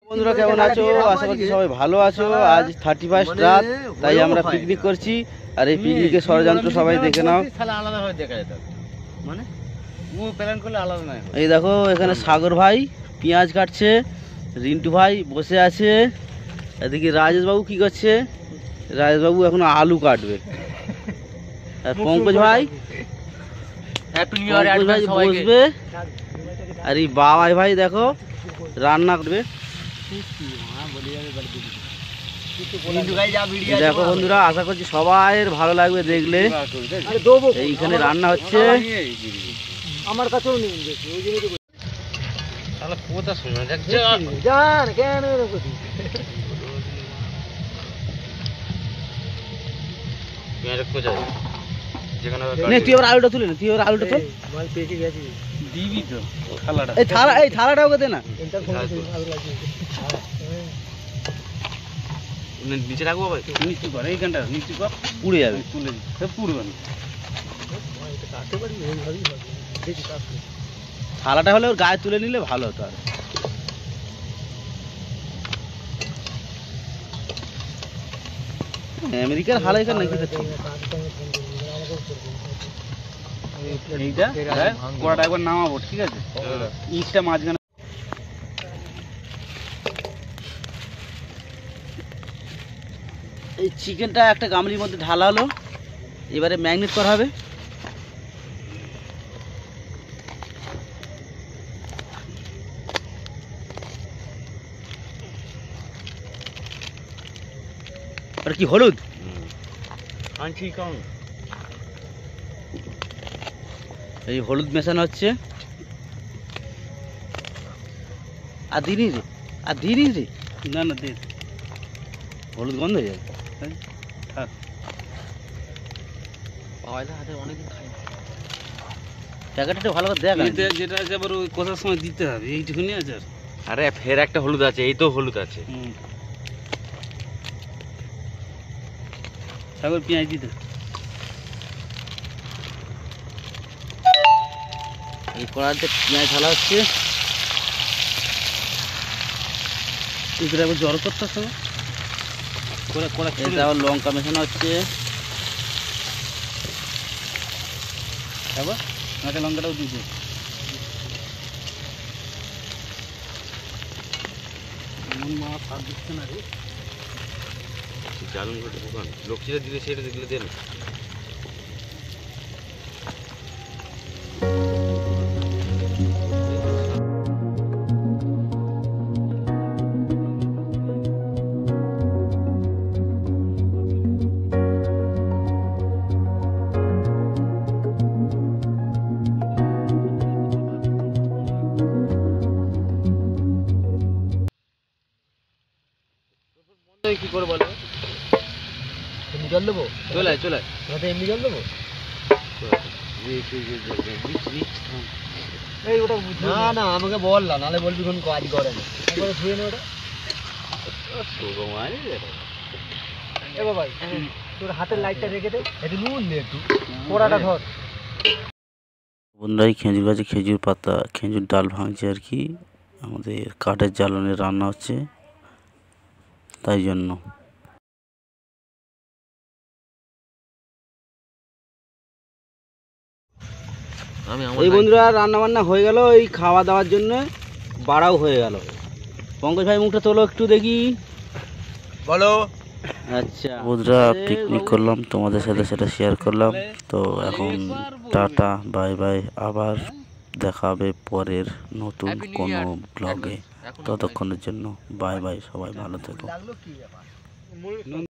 বন্ধুরা কেমন আছো? আশা করছি সবাই ভালো আছো। আজ 31 রাত, তাই আমরা পিকনিক করছি। আর এই পিকনিকের ষড়যন্ত্র সবাই দেখে নাও। এই দেখো এখানে সাগর ভাই পেঁয়াজ কাটছে, রিন্টু ভাই বসে আছে, এদিকে রাজেশ বাবু কি করছে? রাজেশ বাবু এখন আলু কাটবে। আর পঙ্কজ ভাই বসবে। আর এই বাবাই ভাই দেখো রান্না করবে। দেখো বন্ধুরা, আশা করছি সবাই ভালো লাগবে দেখলে। এইখানে রান্না হচ্ছে। আমার কাছেও নেই তুই আবার আলুটা তুলে না, তুই আবার আলুটা তুল। দিবি তো থালাটা, এই থালাটা ওকে দে না। নিচে রাখবো ভাই, নিচু কর, এইখানটা নিচু কর, পুড়ে যাবে। তুলে দিতে পুড়বে না, থালাটা হলে ওর গায়ে তুলে নিলে ভালো হতো। আর আমেরিকার হাল এখানে নাকি এইটা কড়াটা একবার নামাবো, ঠিক আছে? ইটটা মাঝখানে। এই চিকেনটা একটা গামলির মধ্যে ঢালা হলো, এবারে ম্যাগনেট করা হবে। আর কি হলুদ এই হলুদ মেশানো হচ্ছে। আর দিনই রে, আর দিনই রে, না না দিন, হলুদ গন্ধ হয়ে যাবে। প্যাকেটটা ভালো করে দেখ, যেটা আছে আবার ওই কষার সময় দিতে হবে। এইটুকুনি আছে। আরে ফের একটা হলুদ আছে, এই তো হলুদ আছে। সাগর পেঁয়াজ দিতে, এই কড়াতে পেঁয়াজ ঢালা হচ্ছে। এগুলো একবার জল করতে হবে। এটা আবার লঙ্কা মেশানো হচ্ছে। আবার কাঁচা লঙ্কাটাও দিতে। মা স্বাদ দিচ্ছে না রে। জালুন ঘটে দোকান লক্ষ্মীটা দিলে সেটা দিলে দেন। কি করে বলো? এমনি জল দেবো? চলায় এমনি জল দেবো? না না আমাকে বল না, নাহলে বলবি কোন কাজ করে না। ধুয়ে নে ওটা। ভাই তোর হাতের লাইটটা রেখে দে, একটু নুন দে, একটু পোড়াটা ধর। বন্ধুরা, খেজুর গাছে খেজুর পাতা, খেজুর ডাল ভাঙছে আর কি। আমাদের কাঠের জ্বালানি রান্না হচ্ছে, তাই জন্য। এই বন্ধুরা রান্না বান্না হয়ে গেল, এই খাওয়া দাওয়ার জন্য বাড়াও হয়ে গেল। পঙ্কজ ভাই মুখটা তোলো একটু দেখি, বলো। আচ্ছা বন্ধুরা, পিকনিক করলাম, তোমাদের সাথে সেটা শেয়ার করলাম। তো এখন টাটা বাই বাই, আবার দেখা হবে পরের নতুন কোনো ব্লগে। ততক্ষণের জন্য বাই বাই, সবাই ভালো থেকো।